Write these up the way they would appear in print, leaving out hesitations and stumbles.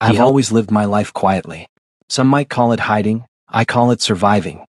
I've always lived my life quietly. Some might call it hiding, I call it surviving.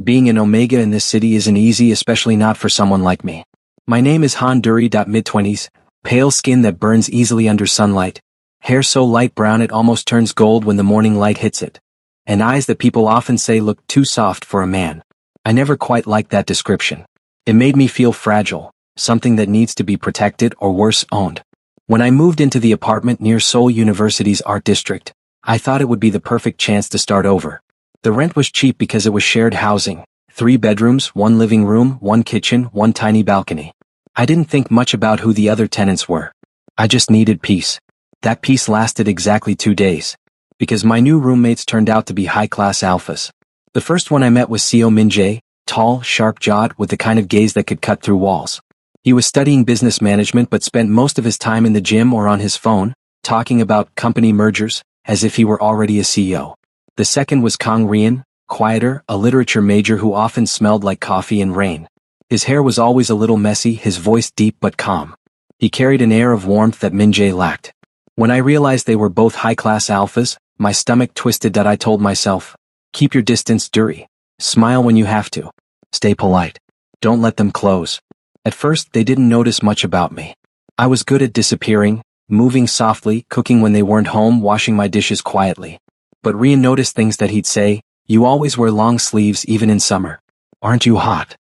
Being an Omega in this city isn't easy, especially not for someone like me. My name is Han Dury. Mid-20s, pale skin that burns easily under sunlight, hair so light brown it almost turns gold when the morning light hits it, and eyes that people often say look too soft for a man. I never quite liked that description. It made me feel fragile, something that needs to be protected or worse, owned. When I moved into the apartment near Seoul University's art district, I thought it would be the perfect chance to start over. The rent was cheap because it was shared housing, 3 bedrooms, 1 living room, 1 kitchen, 1 tiny balcony. I didn't think much about who the other tenants were. I just needed peace. That peace lasted exactly 2 days, because my new roommates turned out to be high-class alphas. The first one I met was Seo Min-jae, tall, sharp-jawed, with the kind of gaze that could cut through walls. He was studying business management but spent most of his time in the gym or on his phone, talking about company mergers, as if he were already a CEO. The second was Kang Rian, quieter, a literature major who often smelled like coffee and rain. His hair was always a little messy, his voice deep but calm. He carried an air of warmth that Min-jae lacked. When I realized they were both high-class alphas, my stomach twisted. I told myself, keep your distance, Dury. Smile when you have to. Stay polite. Don't let them close. At first, they didn't notice much about me. I was good at disappearing, moving softly, cooking when they weren't home, washing my dishes quietly. But Rian noticed things that he'd say, you always wear long sleeves even in summer. Aren't you hot?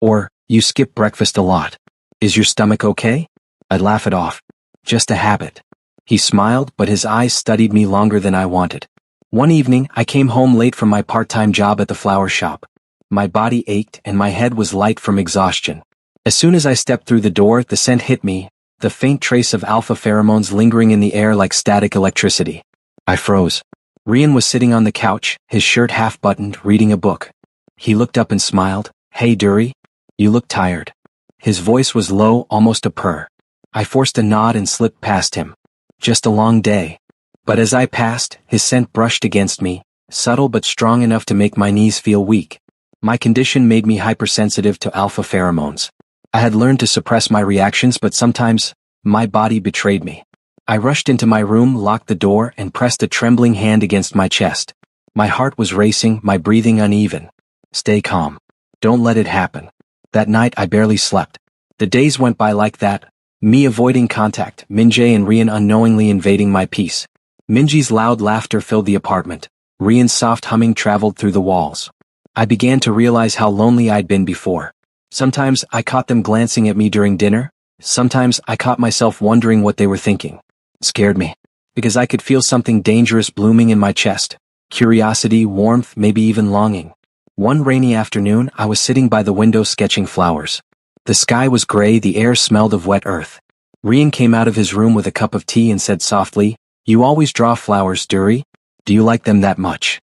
Or, you skip breakfast a lot. Is your stomach okay? I'd laugh it off. Just a habit. He smiled, but his eyes studied me longer than I wanted. One evening, I came home late from my part-time job at the flower shop. My body ached and my head was light from exhaustion. As soon as I stepped through the door, the scent hit me, the faint trace of alpha pheromones lingering in the air like static electricity. I froze. Rian was sitting on the couch, his shirt half-buttoned, reading a book. He looked up and smiled. Hey Dury, you look tired. His voice was low, almost a purr. I forced a nod and slipped past him. Just a long day. But as I passed, his scent brushed against me, subtle but strong enough to make my knees feel weak. My condition made me hypersensitive to alpha pheromones. I had learned to suppress my reactions, but sometimes, my body betrayed me. I rushed into my room, locked the door, and pressed a trembling hand against my chest. My heart was racing, my breathing uneven. Stay calm. Don't let it happen. That night I barely slept. The days went by like that, me avoiding contact, Min-jae and Rian unknowingly invading my peace. Min-jae's loud laughter filled the apartment. Rian's soft humming traveled through the walls. I began to realize how lonely I'd been before. Sometimes I caught them glancing at me during dinner. Sometimes I caught myself wondering what they were thinking. It scared me, because I could feel something dangerous blooming in my chest. Curiosity, warmth, maybe even longing. One rainy afternoon, I was sitting by the window sketching flowers. The sky was gray, the air smelled of wet earth. Rian came out of his room with a cup of tea and said softly, you always draw flowers, Dury? Do you like them that much?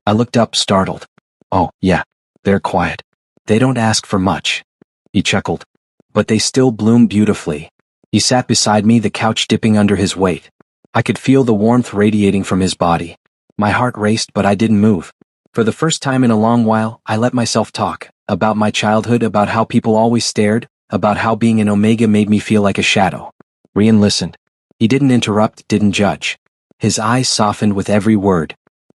I looked up, startled. Oh, yeah. They're quiet. They don't ask for much. He chuckled. But they still bloom beautifully. He sat beside me, the couch dipping under his weight. I could feel the warmth radiating from his body. My heart raced, but I didn't move. For the first time in a long while, I let myself talk, about my childhood, about how people always stared, about how being an Omega made me feel like a shadow. Rian listened. He didn't interrupt, didn't judge. His eyes softened with every word.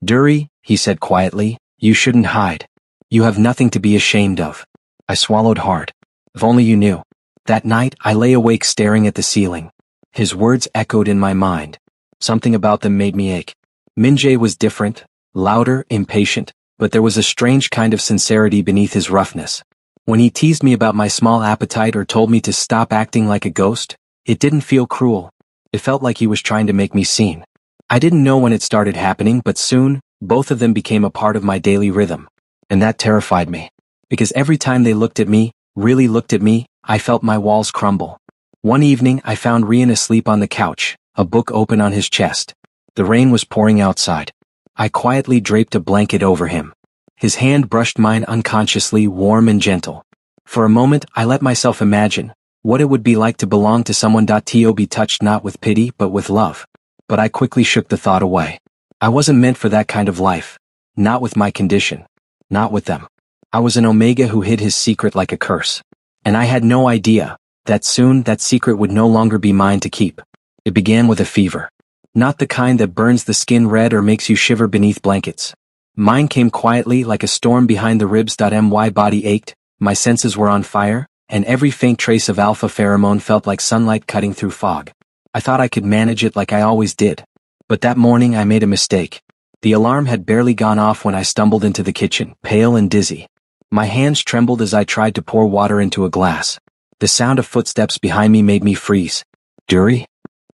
Dury, he said quietly, you shouldn't hide. You have nothing to be ashamed of. I swallowed hard. If only you knew. That night, I lay awake staring at the ceiling. His words echoed in my mind. Something about them made me ache. Min-jae was different, louder, impatient, but there was a strange kind of sincerity beneath his roughness. When he teased me about my small appetite or told me to stop acting like a ghost, it didn't feel cruel. It felt like he was trying to make me seen. I didn't know when it started happening, but soon, both of them became a part of my daily rhythm. And that terrified me. Because every time they looked at me, really looked at me, I felt my walls crumble. One evening, I found Rian asleep on the couch, a book open on his chest. The rain was pouring outside. I quietly draped a blanket over him. His hand brushed mine unconsciously, warm and gentle. For a moment, I let myself imagine what it would be like to belong to someone. To be touched not with pity but with love. But I quickly shook the thought away. I wasn't meant for that kind of life. Not with my condition. Not with them. I was an Omega who hid his secret like a curse. And I had no idea, that soon that secret would no longer be mine to keep. It began with a fever. Not the kind that burns the skin red or makes you shiver beneath blankets. Mine came quietly like a storm behind the ribs. My body ached, my senses were on fire, and every faint trace of alpha pheromone felt like sunlight cutting through fog. I thought I could manage it like I always did. But that morning I made a mistake. The alarm had barely gone off when I stumbled into the kitchen, pale and dizzy. My hands trembled as I tried to pour water into a glass. The sound of footsteps behind me made me freeze. Dury?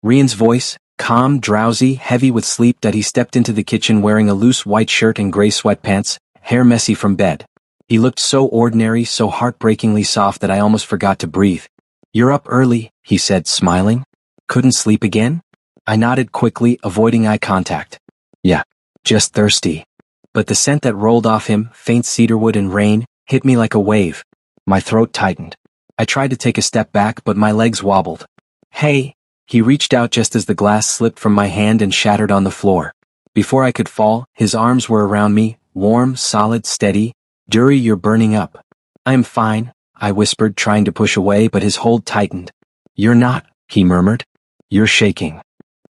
Rian's voice, calm, drowsy, heavy with sleep. He stepped into the kitchen wearing a loose white shirt and gray sweatpants, hair messy from bed. He looked so ordinary, so heartbreakingly soft that I almost forgot to breathe. You're up early, he said, smiling. Couldn't sleep again? I nodded quickly, avoiding eye contact. Yeah, just thirsty. But the scent that rolled off him, faint cedarwood and rain, hit me like a wave. My throat tightened. I tried to take a step back, but my legs wobbled. Hey! He reached out just as the glass slipped from my hand and shattered on the floor. Before I could fall, his arms were around me, warm, solid, steady. Dury, you're burning up. I'm fine, I whispered, trying to push away, but his hold tightened. You're not, he murmured. You're shaking.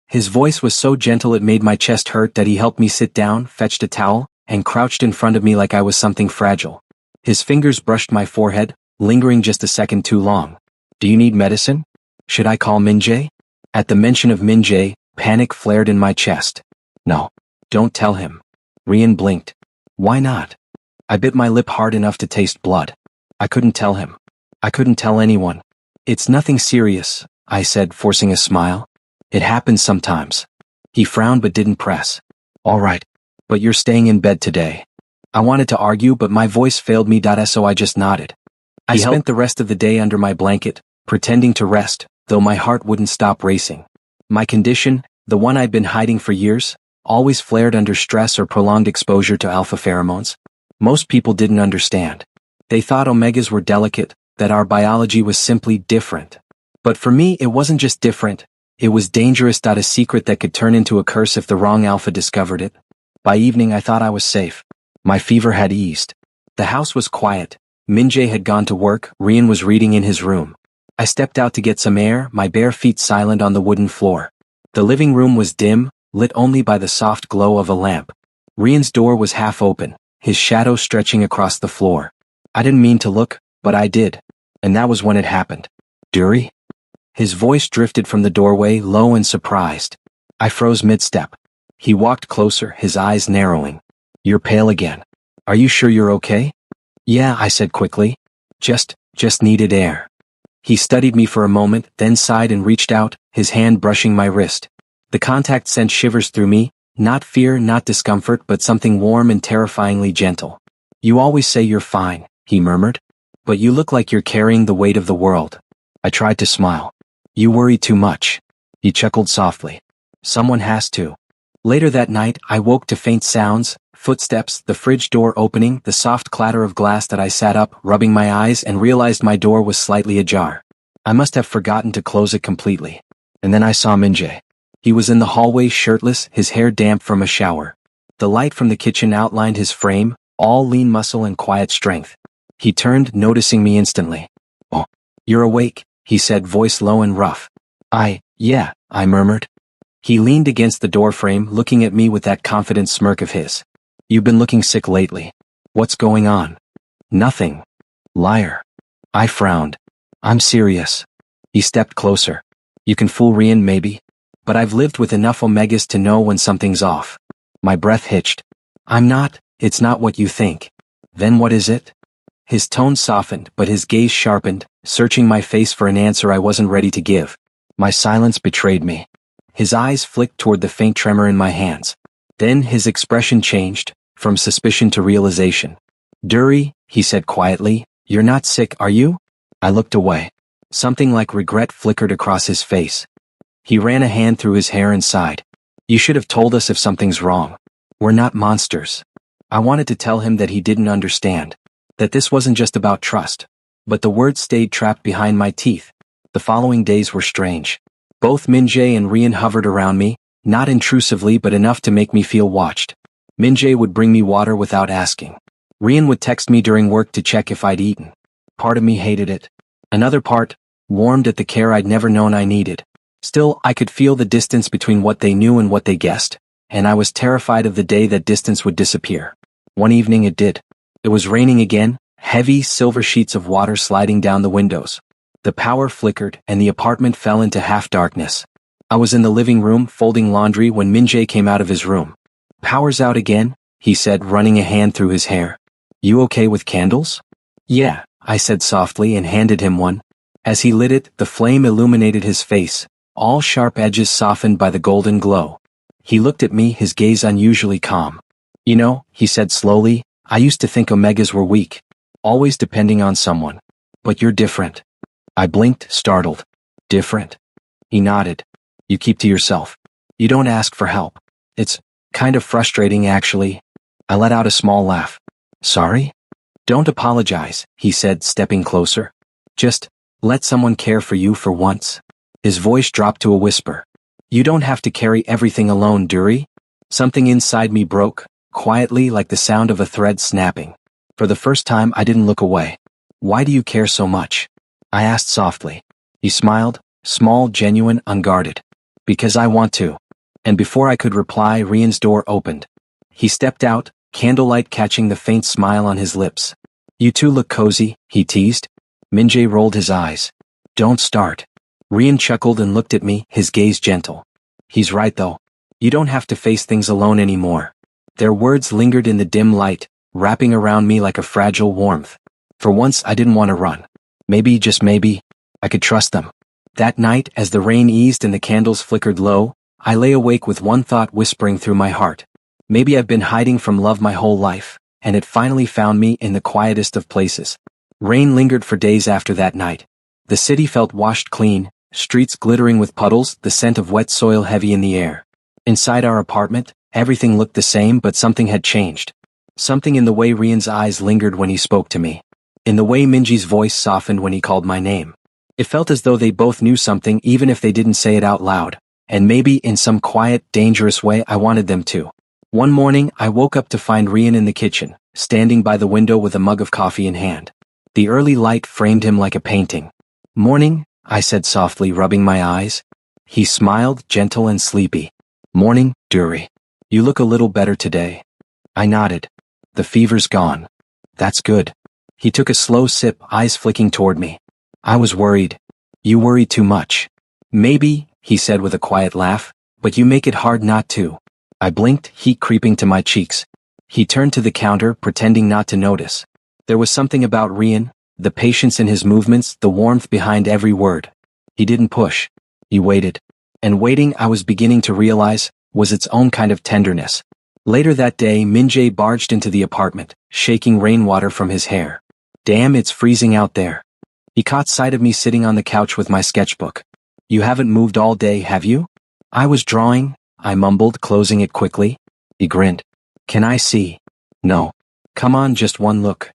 His voice was so gentle it made my chest hurt. He helped me sit down, fetched a towel, and crouched in front of me like I was something fragile. His fingers brushed my forehead, lingering just a second too long. Do you need medicine? Should I call Minjae? At the mention of Minjae, panic flared in my chest. No. Don't tell him. Rian blinked. Why not? I bit my lip hard enough to taste blood. I couldn't tell him. I couldn't tell anyone. It's nothing serious, I said, forcing a smile. It happens sometimes. He frowned but didn't press. All right. But you're staying in bed today. I wanted to argue, but my voice failed me. So I just nodded. I spent the rest of the day under my blanket, pretending to rest, though my heart wouldn't stop racing. My condition, the one I'd been hiding for years, always flared under stress or prolonged exposure to alpha pheromones. Most people didn't understand. They thought omegas were delicate, that our biology was simply different. But for me, it wasn't just different, it was dangerous. A secret that could turn into a curse if the wrong alpha discovered it. By evening I thought I was safe. My fever had eased. The house was quiet. Minjae had gone to work, Rian was reading in his room. I stepped out to get some air, my bare feet silent on the wooden floor. The living room was dim, lit only by the soft glow of a lamp. Rian's door was half open, his shadow stretching across the floor. I didn't mean to look, but I did. And that was when it happened. Dury? His voice drifted from the doorway, low and surprised. I froze mid-step. He walked closer, his eyes narrowing. You're pale again. Are you sure you're okay? Yeah, I said quickly. Just needed air. He studied me for a moment, then sighed and reached out, his hand brushing my wrist. The contact sent shivers through me, not fear, not discomfort, but something warm and terrifyingly gentle. You always say you're fine, he murmured. But you look like you're carrying the weight of the world. I tried to smile. You worry too much. He chuckled softly. Someone has to. Later that night, I woke to faint sounds, footsteps, the fridge door opening, the soft clatter of glass. I sat up, rubbing my eyes, and realized my door was slightly ajar. I must have forgotten to close it completely. And then I saw Minjae. He was in the hallway shirtless, his hair damp from a shower. The light from the kitchen outlined his frame, all lean muscle and quiet strength. He turned, noticing me instantly. Oh, you're awake, he said, voice low and rough. Yeah, I murmured. He leaned against the doorframe, looking at me with that confident smirk of his. You've been looking sick lately. What's going on? Nothing. Liar. I frowned. I'm serious. He stepped closer. You can fool Rian maybe, but I've lived with enough omegas to know when something's off. My breath hitched. It's not what you think. Then what is it? His tone softened, but his gaze sharpened, searching my face for an answer I wasn't ready to give. My silence betrayed me. His eyes flicked toward the faint tremor in my hands. Then his expression changed, from suspicion to realization. Dury, he said quietly, you're not sick, are you? I looked away. Something like regret flickered across his face. He ran a hand through his hair and sighed. You should have told us if something's wrong. We're not monsters. I wanted to tell him that he didn't understand. That this wasn't just about trust. But the words stayed trapped behind my teeth. The following days were strange. Both Minjae and Rian hovered around me, not intrusively but enough to make me feel watched. Minjae would bring me water without asking. Rian would text me during work to check if I'd eaten. Part of me hated it. Another part warmed at the care I'd never known I needed. Still, I could feel the distance between what they knew and what they guessed, and I was terrified of the day that distance would disappear. One evening it did. It was raining again, heavy silver sheets of water sliding down the windows. The power flickered, and the apartment fell into half-darkness. I was in the living room folding laundry when Min-jae came out of his room. "Power's out again," he said, running a hand through his hair. "You okay with candles?" "Yeah," I said softly and handed him one. As he lit it, the flame illuminated his face, all sharp edges softened by the golden glow. He looked at me, his gaze unusually calm. "You know," he said slowly, "I used to think Omegas were weak, always depending on someone. But you're different." I blinked, startled. "Different?" He nodded. "You keep to yourself. You don't ask for help. It's kind of frustrating, actually." I let out a small laugh. "Sorry?" "Don't apologize," he said, stepping closer. "Just let someone care for you for once." His voice dropped to a whisper. "You don't have to carry everything alone, Duri." Something inside me broke, quietly, like the sound of a thread snapping. For the first time, I didn't look away. "Why do you care so much?" I asked softly. He smiled, small, genuine, unguarded. "Because I want to." And before I could reply, Rian's door opened. He stepped out, candlelight catching the faint smile on his lips. "You two look cozy," he teased. Min-jae rolled his eyes. "Don't start." Rian chuckled and looked at me, his gaze gentle. "He's right though. You don't have to face things alone anymore." Their words lingered in the dim light, wrapping around me like a fragile warmth. For once I didn't want to run. Maybe, just maybe, I could trust them. That night, as the rain eased and the candles flickered low, I lay awake with one thought whispering through my heart. Maybe I've been hiding from love my whole life, and it finally found me in the quietest of places. Rain lingered for days after that night. The city felt washed clean, streets glittering with puddles, the scent of wet soil heavy in the air. Inside our apartment, everything looked the same, but something had changed. Something in the way Rian's eyes lingered when he spoke to me. In the way Min-jae's voice softened when he called my name. It felt as though they both knew something even if they didn't say it out loud, and maybe in some quiet, dangerous way I wanted them to. One morning, I woke up to find Rian in the kitchen, standing by the window with a mug of coffee in hand. The early light framed him like a painting. "Morning," I said softly, rubbing my eyes. He smiled, gentle and sleepy. "Morning, Duri. You look a little better today." I nodded. "The fever's gone." "That's good." He took a slow sip, eyes flicking toward me. "I was worried." "You worry too much." "Maybe," he said with a quiet laugh, "but you make it hard not to." I blinked, heat creeping to my cheeks. He turned to the counter, pretending not to notice. There was something about Rian, the patience in his movements, the warmth behind every word. He didn't push. He waited. And waiting, I was beginning to realize, was its own kind of tenderness. Later that day, Min-jae barged into the apartment, shaking rainwater from his hair. "Damn, it's freezing out there." He caught sight of me sitting on the couch with my sketchbook. "You haven't moved all day, have you?" "I was drawing," I mumbled, closing it quickly. He grinned. "Can I see?" "No." "Come on, just one look."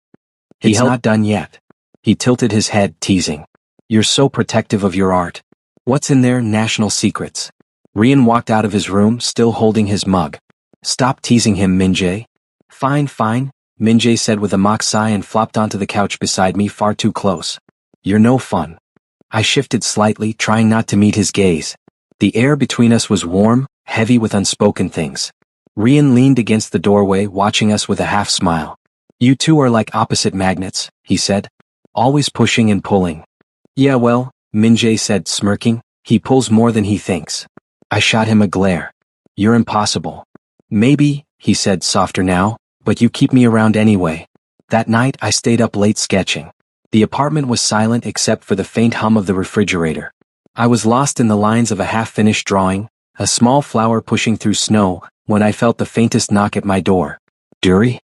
He's not done yet. He tilted his head, teasing. "You're so protective of your art." "What's in there, national secrets?" Rian walked out of his room, still holding his mug. "Stop teasing him, Min-jae." "Fine, fine," Min-jae said with a mock sigh and flopped onto the couch beside me, far too close. "You're no fun." I shifted slightly, trying not to meet his gaze. The air between us was warm, heavy with unspoken things. Rian leaned against the doorway, watching us with a half smile. "You two are like opposite magnets," he said. "Always pushing and pulling." "Yeah, well," Min-jae said, smirking, "he pulls more than he thinks." I shot him a glare. "You're impossible." "Maybe," he said, softer now, "but you keep me around anyway." That night I stayed up late sketching. The apartment was silent except for the faint hum of the refrigerator. I was lost in the lines of a half-finished drawing, a small flower pushing through snow, when I felt the faintest knock at my door. "Duri?"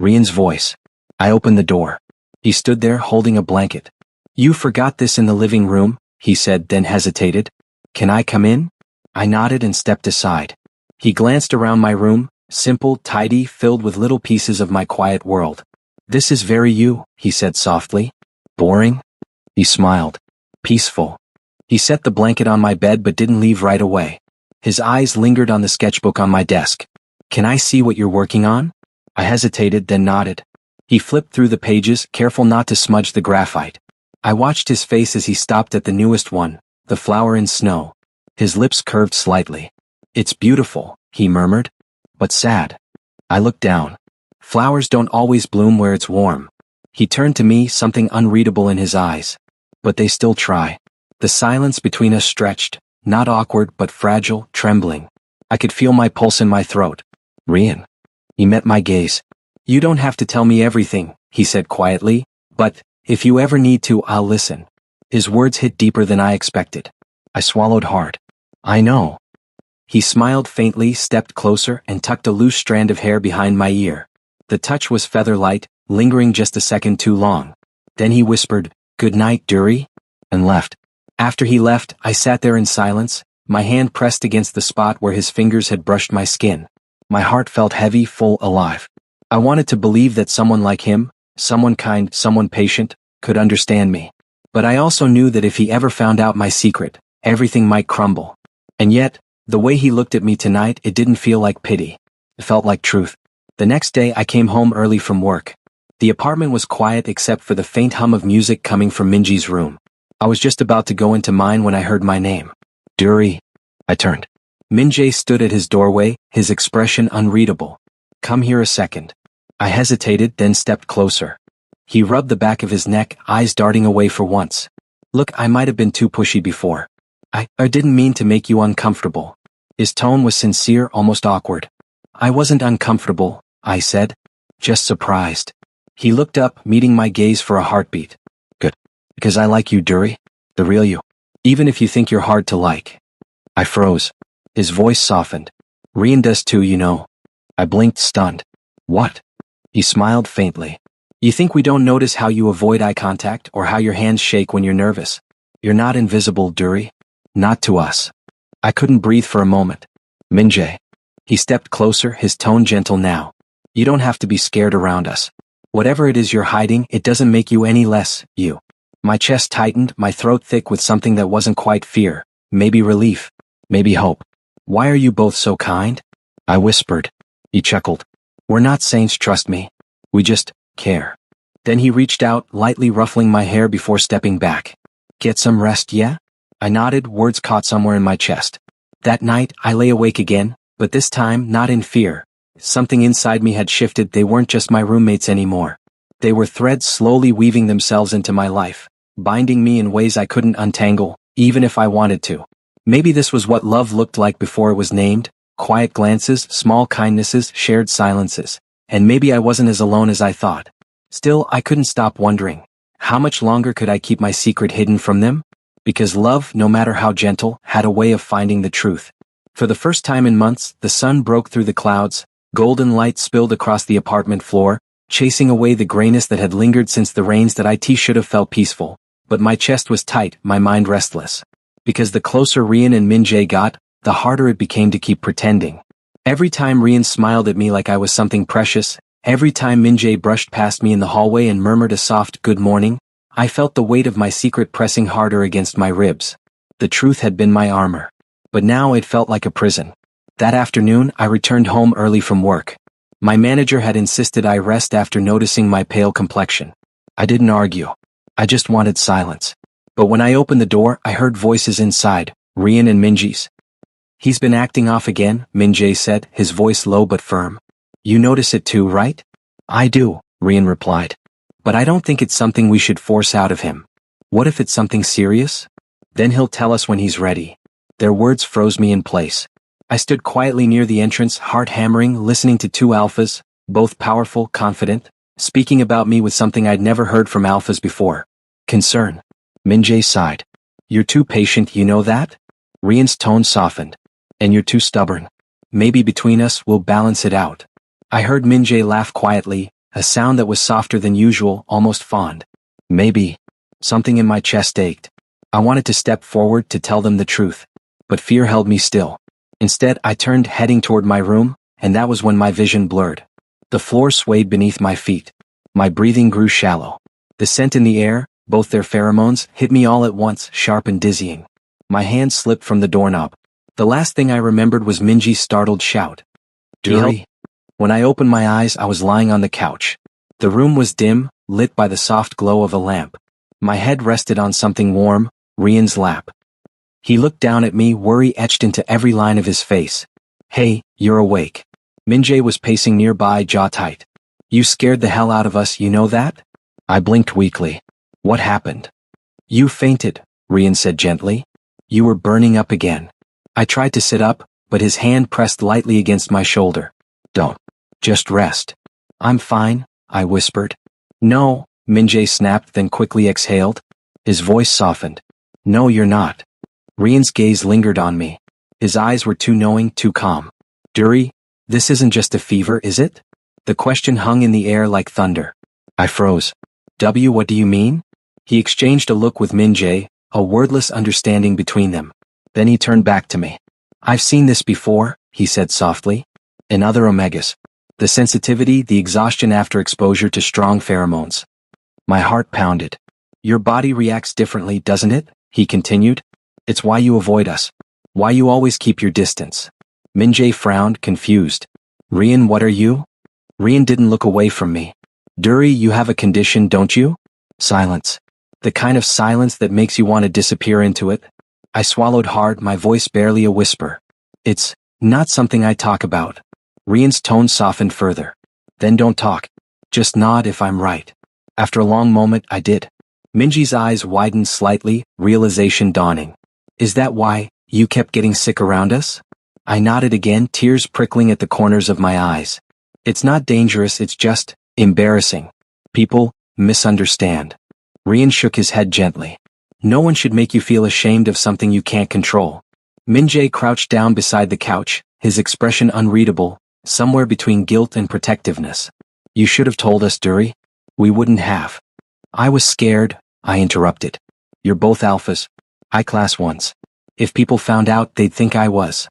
Rian's voice. I opened the door. He stood there holding a blanket. "You forgot this in the living room," he said, then hesitated. "Can I come in?" I nodded and stepped aside. He glanced around my room, simple, tidy, filled with little pieces of my quiet world. "This is very you," he said softly. "Boring?" He smiled. "Peaceful." He set the blanket on my bed but didn't leave right away. His eyes lingered on the sketchbook on my desk. "Can I see what you're working on?" I hesitated, then nodded. He flipped through the pages, careful not to smudge the graphite. I watched his face as he stopped at the newest one, the flower in snow. His lips curved slightly. "It's beautiful," he murmured. "But sad." I looked down. "Flowers don't always bloom where it's warm." He turned to me, something unreadable in his eyes. "But they still try." The silence between us stretched, not awkward but fragile, trembling. I could feel my pulse in my throat. "Rian." He met my gaze. "You don't have to tell me everything," he said quietly, "but, if you ever need to, I'll listen." His words hit deeper than I expected. I swallowed hard. "I know." He smiled faintly, stepped closer, and tucked a loose strand of hair behind my ear. The touch was feather-light, lingering just a second too long. Then he whispered, "Good night, Dury," and left. After he left, I sat there in silence, my hand pressed against the spot where his fingers had brushed my skin. My heart felt heavy, full, alive. I wanted to believe that someone like him, someone kind, someone patient, could understand me. But I also knew that if he ever found out my secret, everything might crumble. And yet, the way he looked at me tonight, it didn't feel like pity. It felt like truth. The next day I came home early from work. The apartment was quiet except for the faint hum of music coming from Minji's room. I was just about to go into mine when I heard my name. "Dury." I turned. Minjae stood at his doorway, his expression unreadable. "Come here a second." I hesitated, then stepped closer. He rubbed the back of his neck, eyes darting away for once. "Look, I might have been too pushy before. I didn't mean to make you uncomfortable." His tone was sincere, almost awkward. "I wasn't uncomfortable," I said. "Just surprised." He looked up, meeting my gaze for a heartbeat. "Good. Because I like you, Dury. The real you. Even if you think you're hard to like." I froze. His voice softened. "Rian does too, you know." I blinked, stunned. "What?" He smiled faintly. "You think we don't notice how you avoid eye contact or how your hands shake when you're nervous? You're not invisible, Dury. Not to us." I couldn't breathe for a moment. "Minjae." He stepped closer, his tone gentle now. "You don't have to be scared around us. Whatever it is you're hiding, it doesn't make you any less you." My chest tightened, my throat thick with something that wasn't quite fear, maybe relief, maybe hope. "Why are you both so kind?" I whispered. He chuckled. "We're not saints, trust me. We just care." Then he reached out, lightly ruffling my hair before stepping back. "Get some rest, yeah?" I nodded, words caught somewhere in my chest. That night, I lay awake again, but this time not in fear. Something inside me had shifted. They weren't just my roommates anymore. They were threads slowly weaving themselves into my life, binding me in ways I couldn't untangle, even if I wanted to. Maybe this was what love looked like before it was named: quiet glances, small kindnesses, shared silences. And maybe I wasn't as alone as I thought. Still, I couldn't stop wondering. How much longer could I keep my secret hidden from them? Because love, no matter how gentle, had a way of finding the truth. For the first time in months, the sun broke through the clouds, golden light spilled across the apartment floor, chasing away the grayness that had lingered since the rains. That it should have felt peaceful, but my chest was tight, my mind restless. Because the closer Rian and Minjae got, the harder it became to keep pretending. Every time Rian smiled at me like I was something precious, every time Minjae brushed past me in the hallway and murmured a soft good morning, I felt the weight of my secret pressing harder against my ribs. The truth had been my armor. But now it felt like a prison. That afternoon, I returned home early from work. My manager had insisted I rest after noticing my pale complexion. I didn't argue. I just wanted silence. But when I opened the door, I heard voices inside, Rian and Minji's. "He's been acting off again," Minjae said, his voice low but firm. "You notice it too, right?" "I do," Rian replied. "But I don't think it's something we should force out of him. What if it's something serious? Then he'll tell us when he's ready." Their words froze me in place. I stood quietly near the entrance, heart hammering, listening to two alphas, both powerful, confident, speaking about me with something I'd never heard from alphas before: concern. Minjae sighed. "You're too patient, you know that?" Rian's tone softened. "And you're too stubborn. Maybe between us we'll balance it out." I heard Minjae laugh quietly, a sound that was softer than usual, almost fond. "Maybe." Something in my chest ached. I wanted to step forward to tell them the truth. But fear held me still. Instead, I turned, heading toward my room, and that was when my vision blurred. The floor swayed beneath my feet. My breathing grew shallow. The scent in the air, both their pheromones, hit me all at once, sharp and dizzying. My hand slipped from the doorknob. The last thing I remembered was Minji's startled shout. "Dury." When I opened my eyes, I was lying on the couch. The room was dim, lit by the soft glow of a lamp. My head rested on something warm, Rian's lap. He looked down at me, worry etched into every line of his face. Hey, you're awake. Minjae was pacing nearby, jaw tight. You scared the hell out of us, you know that? I blinked weakly. What happened? You fainted, Rian said gently. You were burning up again. I tried to sit up, but his hand pressed lightly against my shoulder. Don't. Just rest. I'm fine, I whispered. No, Minjae snapped, then quickly exhaled. His voice softened. No, you're not. Rian's gaze lingered on me. His eyes were too knowing, too calm. Duri, this isn't just a fever, is it? The question hung in the air like thunder. I froze. What do you mean? He exchanged a look with Minjae, a wordless understanding between them. Then he turned back to me. I've seen this before, he said softly. In other omegas. The sensitivity, the exhaustion after exposure to strong pheromones. My heart pounded. Your body reacts differently, doesn't it? He continued. It's why you avoid us. Why you always keep your distance. Minjae frowned, confused. Rian, what are you? Rian didn't look away from me. Duri, you have a condition, don't you? Silence. The kind of silence that makes you want to disappear into it. I swallowed hard, my voice barely a whisper. It's not something I talk about. Rian's tone softened further. Then don't talk. Just nod if I'm right. After a long moment, I did. Minji's eyes widened slightly, realization dawning. Is that why you kept getting sick around us? I nodded again, tears prickling at the corners of my eyes. It's not dangerous, it's just embarrassing. People misunderstand. Rian shook his head gently. No one should make you feel ashamed of something you can't control. Minjae crouched down beside the couch, his expression unreadable, somewhere between guilt and protectiveness. You should have told us, Duri. We wouldn't have. I was scared, I interrupted. You're both alphas. I class ones. If people found out, they'd think I was.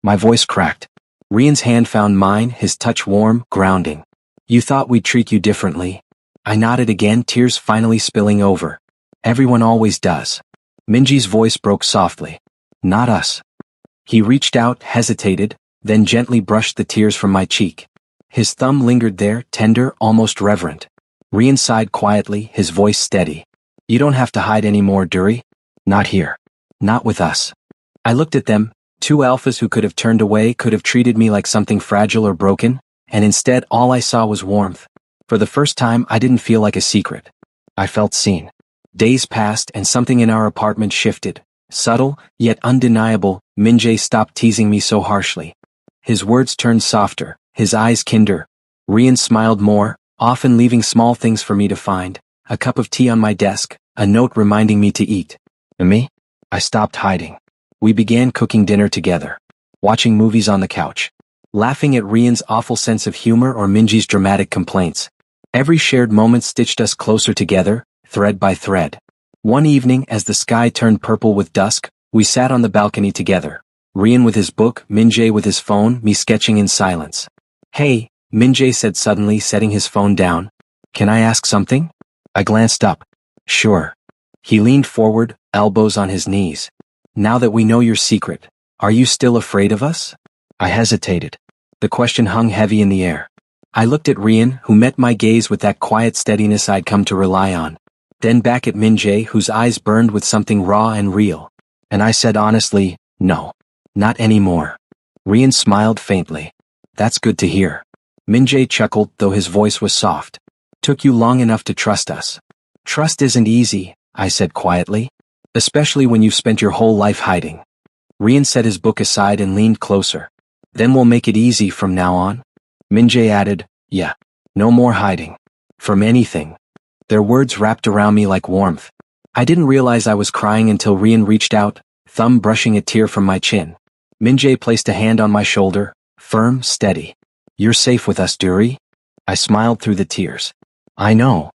My voice cracked. Rian's hand found mine, his touch warm, grounding. You thought we'd treat you differently. I nodded again, tears finally spilling over. Everyone always does. Minji's voice broke softly. Not us. He reached out, hesitated, then gently brushed the tears from my cheek. His thumb lingered there, tender, almost reverent. Rian sighed quietly, his voice steady. You don't have to hide anymore, Duri. Not here. Not with us. I looked at them, two alphas who could have turned away, could have treated me like something fragile or broken, and instead all I saw was warmth. For the first time, I didn't feel like a secret. I felt seen. Days passed and something in our apartment shifted. Subtle, yet undeniable, Minjae stopped teasing me so harshly. His words turned softer, his eyes kinder. Rian smiled more, often leaving small things for me to find. A cup of tea on my desk, a note reminding me to eat. And me? I stopped hiding. We began cooking dinner together. Watching movies on the couch. Laughing at Rian's awful sense of humor or Minji's dramatic complaints. Every shared moment stitched us closer together, thread by thread. One evening, as the sky turned purple with dusk, we sat on the balcony together. Rian with his book, Minjae with his phone, me sketching in silence. Hey, Minjae said suddenly, setting his phone down. Can I ask something? I glanced up. Sure. He leaned forward, elbows on his knees. Now that we know your secret, are you still afraid of us? I hesitated. The question hung heavy in the air. I looked at Rian, who met my gaze with that quiet steadiness I'd come to rely on. Then back at Minjae, whose eyes burned with something raw and real. And I said honestly, no. Not anymore. Rian smiled faintly. That's good to hear. Minjae chuckled, though his voice was soft. Took you long enough to trust us. Trust isn't easy, I said quietly. Especially when you've spent your whole life hiding. Rian set his book aside and leaned closer. Then we'll make it easy from now on. Minjae added, yeah. No more hiding. From anything. Their words wrapped around me like warmth. I didn't realize I was crying until Rian reached out, thumb brushing a tear from my chin. Minjae placed a hand on my shoulder, firm, steady. You're safe with us, Duri. I smiled through the tears. I know.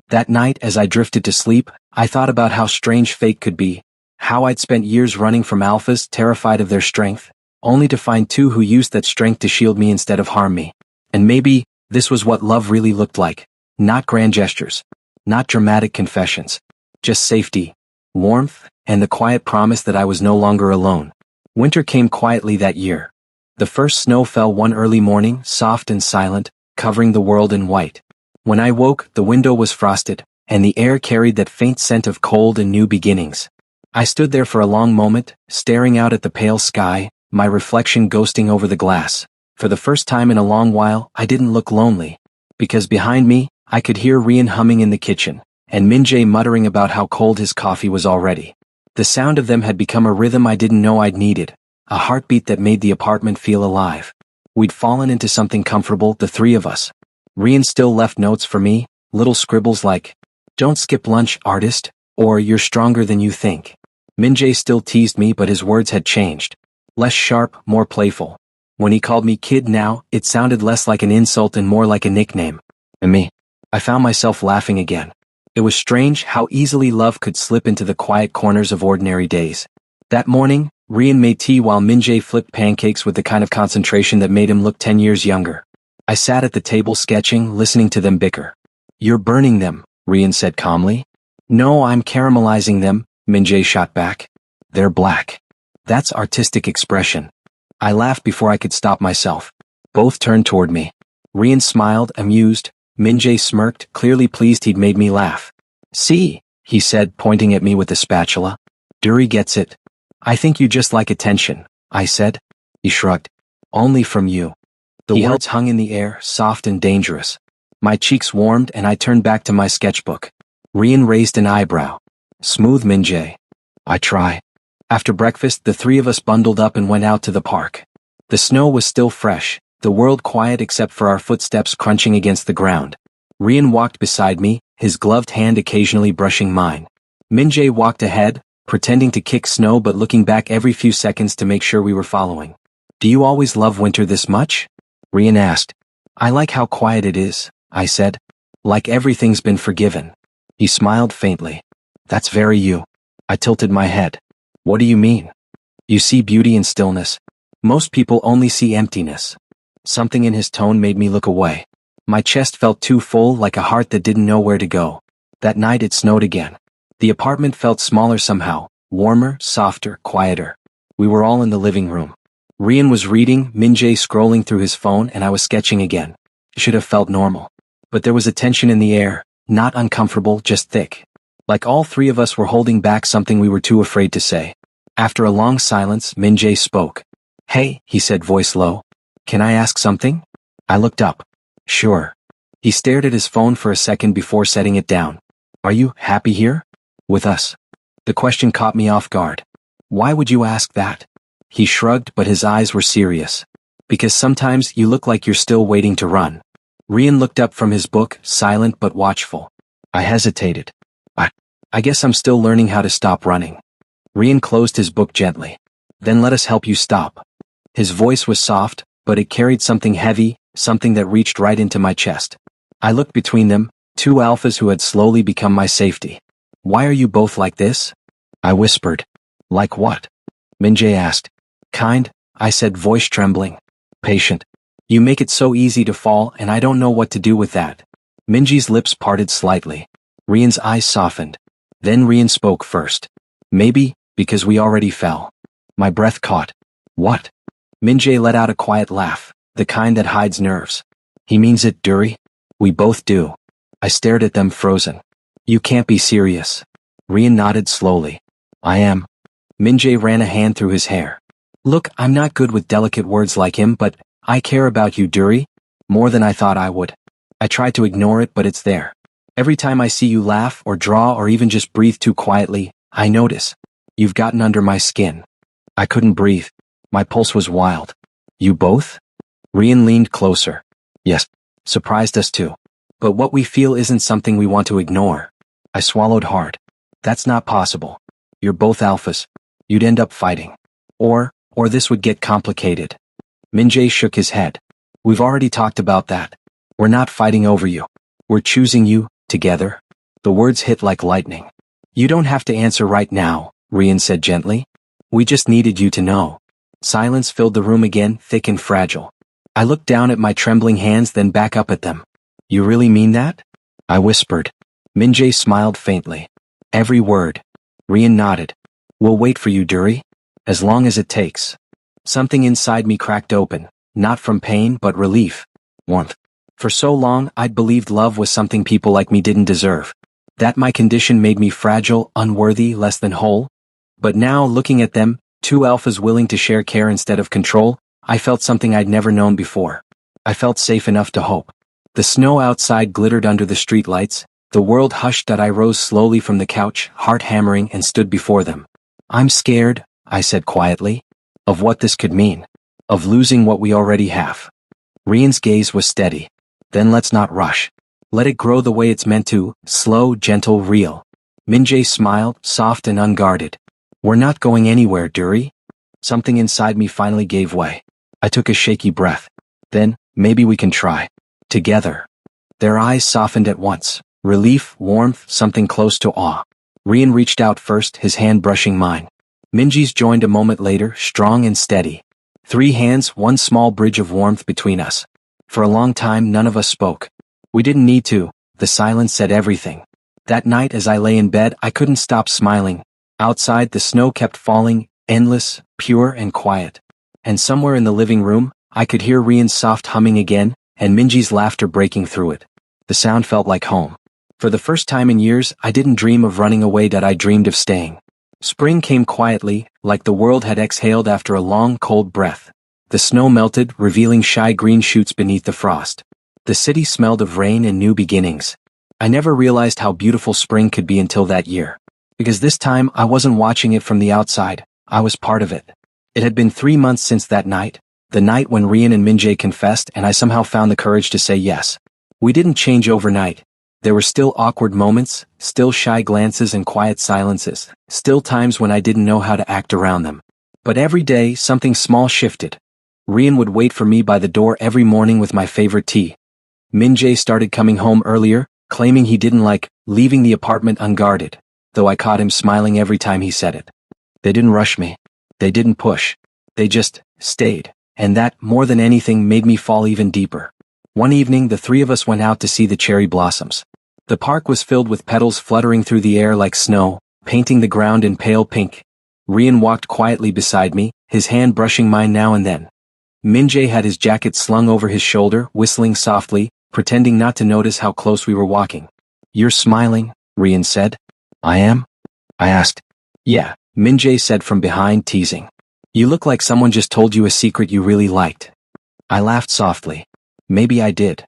That night, as I drifted to sleep, I thought about how strange fate could be, how I'd spent years running from alphas, terrified of their strength, only to find two who used that strength to shield me instead of harm me. And maybe, this was what love really looked like. Not grand gestures. Not dramatic confessions. Just safety, warmth, and the quiet promise that I was no longer alone. Winter came quietly that year. The first snow fell one early morning, soft and silent, covering the world in white. When I woke, the window was frosted, and the air carried that faint scent of cold and new beginnings. I stood there for a long moment, staring out at the pale sky, my reflection ghosting over the glass. For the first time in a long while, I didn't look lonely. Because behind me, I could hear Rian humming in the kitchen, and Min-jae muttering about how cold his coffee was already. The sound of them had become a rhythm I didn't know I'd needed, a heartbeat that made the apartment feel alive. We'd fallen into something comfortable, the three of us. Rian still left notes for me, little scribbles like, "Don't skip lunch, artist," or "You're stronger than you think." Min-jae still teased me, but his words had changed. Less sharp, more playful. When he called me kid now, it sounded less like an insult and more like a nickname. And me. I found myself laughing again. It was strange how easily love could slip into the quiet corners of ordinary days. That morning, Rian made tea while Min-jae flipped pancakes with the kind of concentration that made him look 10 years younger. I sat at the table sketching, listening to them bicker. "You're burning them," Rian said calmly. "No, I'm caramelizing them," Min-jae shot back. "They're black. That's artistic expression." I laughed before I could stop myself. Both turned toward me. Rian smiled, amused. Min-jae smirked, clearly pleased he'd made me laugh. "See," he said, pointing at me with the spatula. "Duri gets it." "I think you just like attention," I said. He shrugged. "Only from you." The words hung in the air, soft and dangerous. My cheeks warmed and I turned back to my sketchbook. Rian raised an eyebrow. "Smooth, Min-jae." "I try." After breakfast, the three of us bundled up and went out to the park. The snow was still fresh, the world quiet except for our footsteps crunching against the ground. Rian walked beside me, his gloved hand occasionally brushing mine. Min-jae walked ahead, pretending to kick snow but looking back every few seconds to make sure we were following. "Do you always love winter this much?" Rian asked. "I like how quiet it is," I said. "Like everything's been forgiven." He smiled faintly. "That's very you." I tilted my head. "What do you mean?" "You see beauty in stillness. Most people only see emptiness." Something in his tone made me look away. My chest felt too full, like a heart that didn't know where to go. That night it snowed again. The apartment felt smaller somehow, warmer, softer, quieter. We were all in the living room. Rian was reading, Min-jae scrolling through his phone, and I was sketching again. It should have felt normal. But there was a tension in the air, not uncomfortable, just thick. Like all three of us were holding back something we were too afraid to say. After a long silence, Min-jae spoke. "Hey," he said, voice low. "Can I ask something?" I looked up. "Sure." He stared at his phone for a second before setting it down. "Are you happy here? With us?" The question caught me off guard. "Why would you ask that?" He shrugged, but his eyes were serious. "Because sometimes you look like you're still waiting to run." Rian looked up from his book, silent but watchful. I hesitated. I guess I'm still learning how to stop running." Rian closed his book gently. "Then let us help you stop." His voice was soft, but it carried something heavy, something that reached right into my chest. I looked between them, two alphas who had slowly become my safety. "Why are you both like this?" I whispered. "Like what?" Min-jae asked. "Kind," I said, voice trembling. "Patient. You make it so easy to fall, and I don't know what to do with that." Min-jae's lips parted slightly. Rian's eyes softened. Then Rian spoke first. "Maybe, because we already fell." My breath caught. "What?" Min-jae let out a quiet laugh, the kind that hides nerves. "He means it, Duri." "We both do." I stared at them, frozen. "You can't be serious." Rian nodded slowly. "I am." Min-jae ran a hand through his hair. "Look, I'm not good with delicate words like him, but I care about you, Duri. More than I thought I would." I tried to ignore it, but it's there. Every time I see you laugh or draw or even just breathe too quietly, I notice. You've gotten under my skin. I couldn't breathe. My pulse was wild. "You both?" Rian leaned closer. "Yes." Surprised us too. "But what we feel isn't something we want to ignore." I swallowed hard. "That's not possible. You're both alphas. You'd end up fighting. Or this would get complicated." Min-jae shook his head. "We've already talked about that. We're not fighting over you. We're choosing you, together." The words hit like lightning. "You don't have to answer right now," Rian said gently. "We just needed you to know." Silence filled the room again, thick and fragile. I looked down at my trembling hands, then back up at them. "You really mean that?" I whispered. Min-jae smiled faintly. "Every word." Rian nodded. "We'll wait for you, Duri. As long as it takes." Something inside me cracked open, not from pain but relief. Warmth. For so long, I'd believed love was something people like me didn't deserve. That my condition made me fragile, unworthy, less than whole? But now, looking at them, two alphas willing to share care instead of control, I felt something I'd never known before. I felt safe enough to hope. The snow outside glittered under the streetlights. The world hushed. I rose slowly from the couch, heart hammering, and stood before them. I'm scared, I said quietly, of what this could mean. Of losing what we already have. Rian's gaze was steady. Then let's not rush. Let it grow the way it's meant to, slow, gentle, real. Min-jae smiled, soft and unguarded. We're not going anywhere, Duri. Something inside me finally gave way. I took a shaky breath. Then, maybe we can try. Together. Their eyes softened at once. Relief, warmth, something close to awe. Rian reached out first, his hand brushing mine. Minji's joined a moment later, strong and steady. 3 hands, one small bridge of warmth between us. For a long time none of us spoke. We didn't need to, the silence said everything. That night as I lay in bed I couldn't stop smiling. Outside the snow kept falling, endless, pure and quiet. And somewhere in the living room, I could hear Rian's soft humming again, and Minji's laughter breaking through it. The sound felt like home. For the first time in years I didn't dream of running away, that I dreamed of staying. Spring came quietly, like the world had exhaled after a long, cold breath. The snow melted, revealing shy green shoots beneath the frost. The city smelled of rain and new beginnings. I never realized how beautiful spring could be until that year. Because this time I wasn't watching it from the outside, I was part of it. It had been 3 months since that night, the night when Rian and Min-jae confessed, and I somehow found the courage to say yes. We didn't change overnight. There were still awkward moments, still shy glances and quiet silences, still times when I didn't know how to act around them. But every day, something small shifted. Rian would wait for me by the door every morning with my favorite tea. Min-jae started coming home earlier, claiming he didn't like leaving the apartment unguarded, though I caught him smiling every time he said it. They didn't rush me. They didn't push. They just stayed, and that, more than anything, made me fall even deeper. One evening the 3 of us went out to see the cherry blossoms. The park was filled with petals fluttering through the air like snow, painting the ground in pale pink. Rian walked quietly beside me, his hand brushing mine now and then. Min-jae had his jacket slung over his shoulder, whistling softly, pretending not to notice how close we were walking. You're smiling, Rian said. I am? I asked. Yeah, Min-jae said from behind, teasing. You look like someone just told you a secret you really liked. I laughed softly. Maybe I did.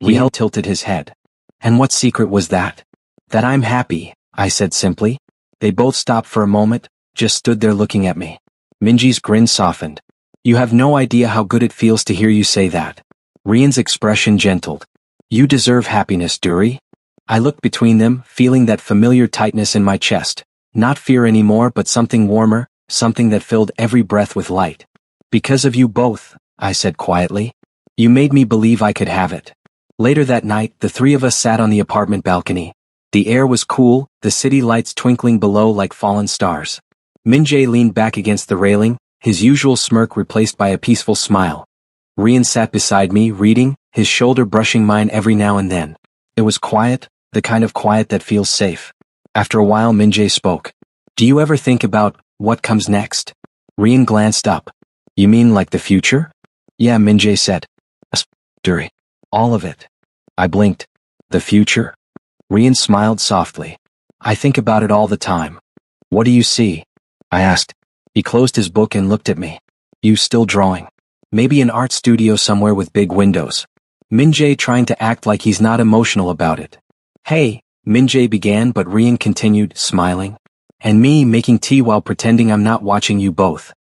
Rian tilted his head. And what secret was that? That I'm happy, I said simply. They both stopped for a moment, just stood there looking at me. Minji's grin softened. You have no idea how good it feels to hear you say that. Rian's expression gentled. You deserve happiness, Duri. I looked between them, feeling that familiar tightness in my chest. Not fear anymore, but something warmer, something that filled every breath with light. Because of you both, I said quietly. You made me believe I could have it. Later that night, the 3 of us sat on the apartment balcony. The air was cool, the city lights twinkling below like fallen stars. Min-jae leaned back against the railing, his usual smirk replaced by a peaceful smile. Rian sat beside me, reading, his shoulder brushing mine every now and then. It was quiet, the kind of quiet that feels safe. After a while Min-jae spoke. Do you ever think about what comes next? Rian glanced up. You mean like the future? Yeah, Min-jae said. Duri. All of it. I blinked. The future? Rian smiled softly. I think about it all the time. What do you see? I asked. He closed his book and looked at me. You still drawing? Maybe an art studio somewhere with big windows. Min-jae trying to act like he's not emotional about it. Hey, Min-jae began, but Rian continued, smiling. And me making tea while pretending I'm not watching you both.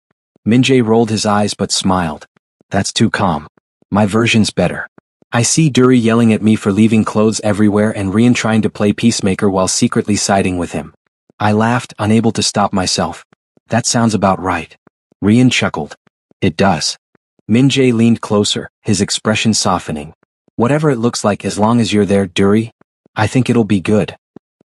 Min-jae rolled his eyes but smiled. That's too calm. My version's better. I see Duri yelling at me for leaving clothes everywhere and Rian trying to play peacemaker while secretly siding with him. I laughed, unable to stop myself. That sounds about right. Rian chuckled. It does. Min-jae leaned closer, his expression softening. Whatever it looks like, as long as you're there, Duri, I think it'll be good.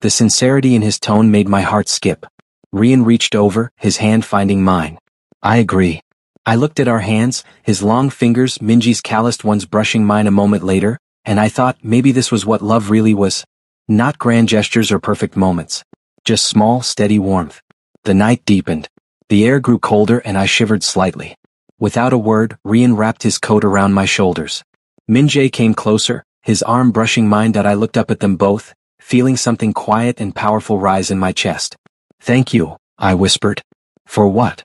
The sincerity in his tone made my heart skip. Rian reached over, his hand finding mine. I agree. I looked at our hands, his long fingers, Minji's calloused ones brushing mine a moment later, and I thought maybe this was what love really was. Not grand gestures or perfect moments. Just small, steady warmth. The night deepened. The air grew colder and I shivered slightly. Without a word, Rian wrapped his coat around my shoulders. Min-jae came closer, his arm brushing mine. That I looked up at them both, feeling something quiet and powerful rise in my chest. Thank you, I whispered. For what?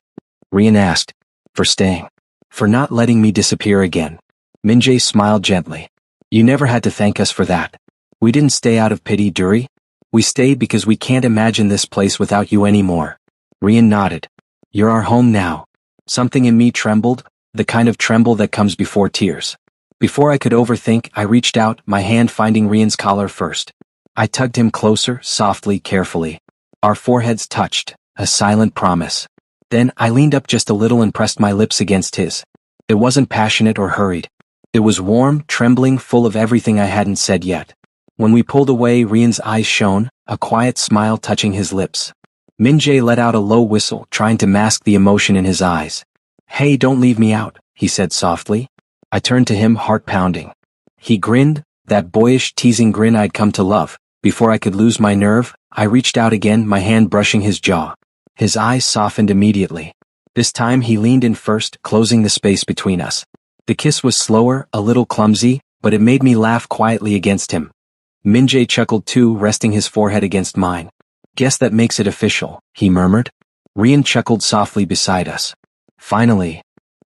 Rian asked. For staying. For not letting me disappear again. Minjae smiled gently. You never had to thank us for that. We didn't stay out of pity, Duri. We stayed because we can't imagine this place without you anymore. Rian nodded. You're our home now. Something in me trembled, the kind of tremble that comes before tears. Before I could overthink, I reached out, my hand finding Rian's collar first. I tugged him closer, softly, carefully. Our foreheads touched, a silent promise. Then I leaned up just a little and pressed my lips against his. It wasn't passionate or hurried. It was warm, trembling, full of everything I hadn't said yet. When we pulled away, Rian's eyes shone, a quiet smile touching his lips. Minjae let out a low whistle, trying to mask the emotion in his eyes. Hey, don't leave me out, he said softly. I turned to him, heart pounding. He grinned, that boyish, teasing grin I'd come to love. Before I could lose my nerve, I reached out again, my hand brushing his jaw. His eyes softened immediately. This time he leaned in first, closing the space between us. The kiss was slower, a little clumsy, but it made me laugh quietly against him. Minjae chuckled too, resting his forehead against mine. Guess that makes it official, he murmured. Rian chuckled softly beside us. Finally.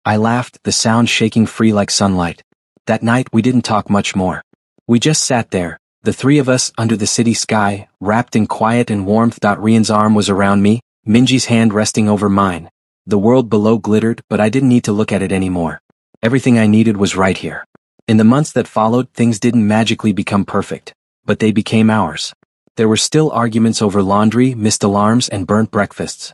I laughed, the sound shaking free like sunlight. That night we didn't talk much more. We just sat there, the three of us under the city sky, wrapped in quiet and warmth. Rian's arm was around me, Minji's hand resting over mine. The world below glittered, but I didn't need to look at it anymore. Everything I needed was right here. In the months that followed, things didn't magically become perfect, but they became ours. There were still arguments over laundry, missed alarms, and burnt breakfasts.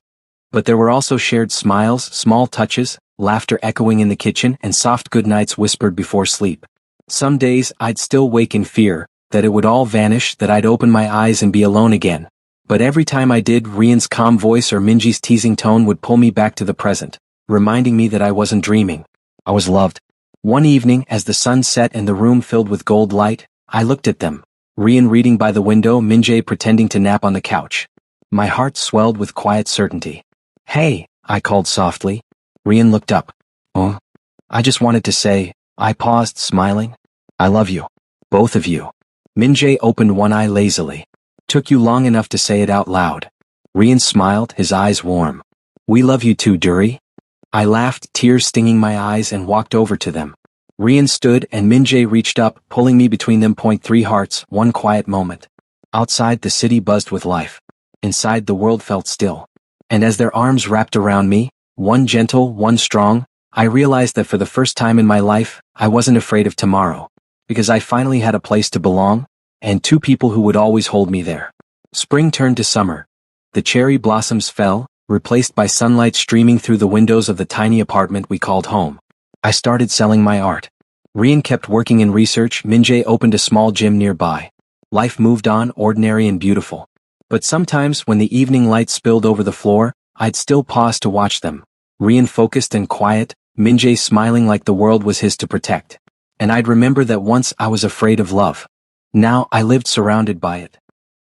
But there were also shared smiles, small touches, laughter echoing in the kitchen, and soft goodnights whispered before sleep. Some days I'd still wake in fear, that it would all vanish, that I'd open my eyes and be alone again. But every time I did, Rian's calm voice or Minji's teasing tone would pull me back to the present, reminding me that I wasn't dreaming. I was loved. One evening, as the sun set and the room filled with gold light, I looked at them. Rian reading by the window, Minjae pretending to nap on the couch. My heart swelled with quiet certainty. Hey, I called softly. Rian looked up. Oh? I just wanted to say, I paused, smiling. I love you. Both of you. Minjae opened one eye lazily. Took you long enough to say it out loud. Rian smiled, his eyes warm. We love you too, Duri. I laughed, tears stinging my eyes, and walked over to them. Rian stood and Minjae reached up, pulling me between them. 3 hearts, one quiet moment. Outside, the city buzzed with life. Inside, the world felt still. And as their arms wrapped around me, one gentle, one strong, I realized that for the first time in my life, I wasn't afraid of tomorrow. Because I finally had a place to belong, and 2 people who would always hold me there. Spring turned to summer. The cherry blossoms fell, replaced by sunlight streaming through the windows of the tiny apartment we called home. I started selling my art. Rian kept working in research, Minjae opened a small gym nearby. Life moved on, ordinary and beautiful. But sometimes when the evening light spilled over the floor, I'd still pause to watch them. Rian focused and quiet, Minjae smiling like the world was his to protect. And I'd remember that once I was afraid of love. Now I lived surrounded by it.